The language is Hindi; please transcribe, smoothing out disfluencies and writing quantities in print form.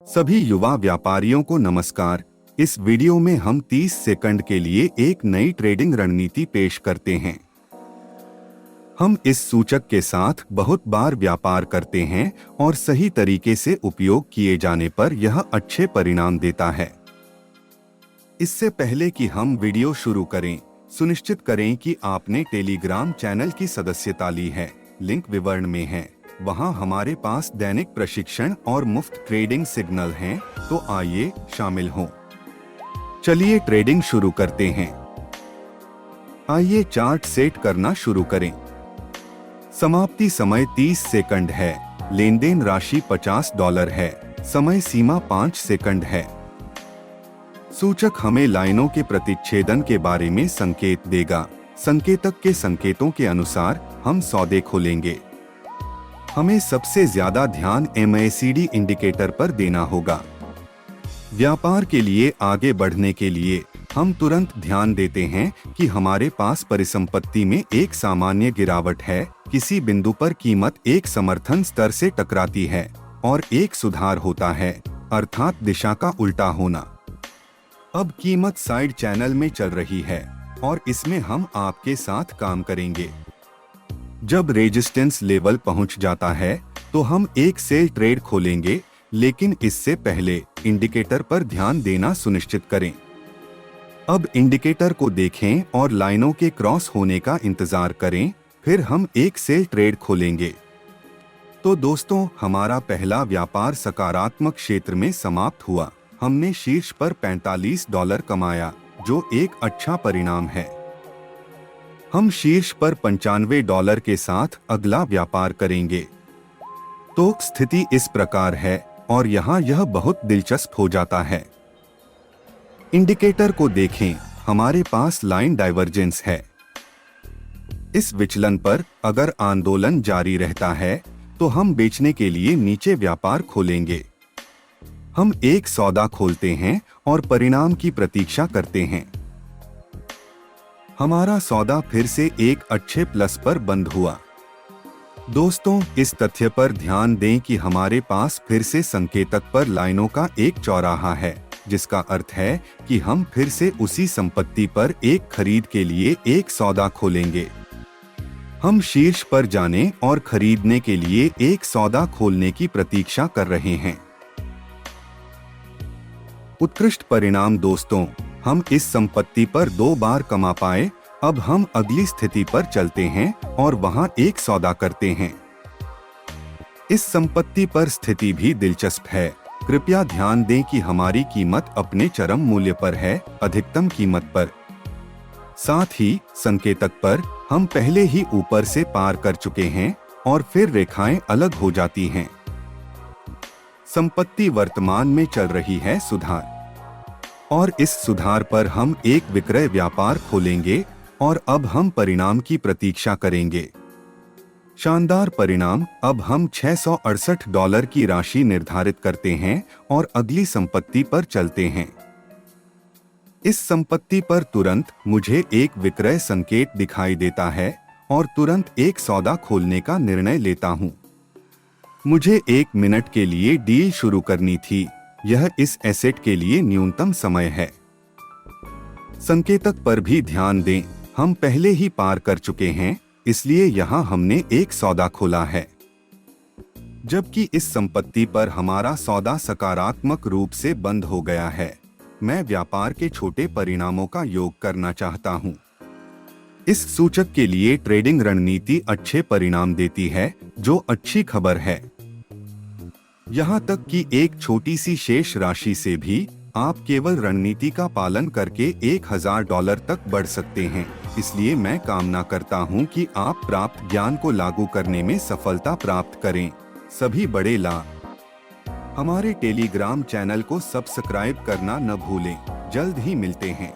सभी युवा व्यापारियों को नमस्कार। इस वीडियो में हम 30 सेकंड के लिए एक नई ट्रेडिंग रणनीति पेश करते हैं। हम इस सूचक के साथ बहुत बार व्यापार करते हैं और सही तरीके से उपयोग किए जाने पर यह अच्छे परिणाम देता है। इससे पहले कि हम वीडियो शुरू करें, सुनिश्चित करें कि आपने टेलीग्राम चैनल की सदस्यता ली है। लिंक विवरण में है। वहां हमारे पास दैनिक प्रशिक्षण और मुफ्त ट्रेडिंग सिग्नल हैं, तो आइए शामिल हों। चलिए ट्रेडिंग शुरू करते हैं। आइए चार्ट सेट करना शुरू करें। समाप्ति समय 30 सेकंड है। लेन देन राशि $50 है। समय सीमा 5 सेकंड है। सूचक हमें लाइनों के प्रतिच्छेदन के बारे में संकेत देगा। संकेतक के संकेतों के अनुसार हम सौदे खोलेंगे। हमें सबसे ज्यादा ध्यान MACD इंडिकेटर पर देना होगा। व्यापार के लिए आगे बढ़ने के लिए हम तुरंत ध्यान देते हैं कि हमारे पास परिसंपत्ति में एक सामान्य गिरावट है। किसी बिंदु पर कीमत एक समर्थन स्तर से टकराती है और एक सुधार होता है, अर्थात दिशा का उल्टा होना। अब कीमत साइड चैनल में चल रही है और इसमें हम आपके साथ काम करेंगे। जब रेजिस्टेंस लेवल पहुंच जाता है तो हम एक सेल ट्रेड खोलेंगे, लेकिन इससे पहले इंडिकेटर पर ध्यान देना सुनिश्चित करें। अब इंडिकेटर को देखें और लाइनों के क्रॉस होने का इंतजार करें, फिर हम एक सेल ट्रेड खोलेंगे। तो दोस्तों, हमारा पहला व्यापार सकारात्मक क्षेत्र में समाप्त हुआ। हमने शीर्ष पर $45 कमाया, जो एक अच्छा परिणाम है। हम शीर्ष पर $95 के साथ अगला व्यापार करेंगे। तो स्थिति इस प्रकार है और यहाँ यह बहुत दिलचस्प हो जाता है। इंडिकेटर को देखें, हमारे पास लाइन डाइवर्जेंस है। इस विचलन पर अगर आंदोलन जारी रहता है तो हम बेचने के लिए नीचे व्यापार खोलेंगे। हम एक सौदा खोलते हैं और परिणाम की प्रतीक्षा करते हैं। हमारा सौदा फिर से एक अच्छे प्लस पर बंद हुआ। दोस्तों, इस तथ्य पर ध्यान दें कि हमारे पास फिर से संकेतक पर लाइनों का एक चौराहा है, जिसका अर्थ है कि हम फिर से उसी संपत्ति पर एक खरीद के लिए एक सौदा खोलेंगे। हम शीर्ष पर जाने और खरीदने के लिए एक सौदा खोलने की प्रतीक्षा कर रहे हैं। उत्कृष्ट परिणाम दोस्तों, हम इस संपत्ति पर 2 बार कमा पाए। अब हम अगली स्थिति पर चलते हैं और वहां एक सौदा करते हैं। इस संपत्ति पर स्थिति भी दिलचस्प है। कृपया ध्यान दें कि हमारी कीमत अपने चरम मूल्य पर है, अधिकतम कीमत पर। साथ ही संकेतक पर हम पहले ही ऊपर से पार कर चुके हैं और फिर रेखाएं अलग हो जाती हैं। संपत्ति वर्तमान में चल रही है सुधार, और इस सुधार पर हम एक विक्रय व्यापार खोलेंगे और अब हम परिणाम की प्रतीक्षा करेंगे। शानदार परिणाम। अब हम $668 की राशि निर्धारित करते हैं और अगली संपत्ति पर चलते हैं। इस संपत्ति पर तुरंत मुझे एक विक्रय संकेत दिखाई देता है और तुरंत एक सौदा खोलने का निर्णय लेता हूं। मुझे 1 मिनट के लिए डील शुरू करनी थी। यह इस एसेट के लिए न्यूनतम समय है। संकेतक पर भी ध्यान दें, हम पहले ही पार कर चुके हैं, इसलिए यहां हमने एक सौदा खोला है। जबकि इस संपत्ति पर हमारा सौदा सकारात्मक रूप से बंद हो गया है। मैं व्यापार के छोटे परिणामों का योग करना चाहता हूं। इस सूचक के लिए ट्रेडिंग रणनीति अच्छे परिणाम देती है, जो अच्छी खबर है। यहाँ तक कि एक छोटी सी शेष राशि से भी आप केवल रणनीति का पालन करके $1000 तक बढ़ सकते हैं। इसलिए मैं कामना करता हूँ कि आप प्राप्त ज्ञान को लागू करने में सफलता प्राप्त करें। सभी बड़े लाभ। हमारे टेलीग्राम चैनल को सब्सक्राइब करना न भूलें। जल्द ही मिलते हैं।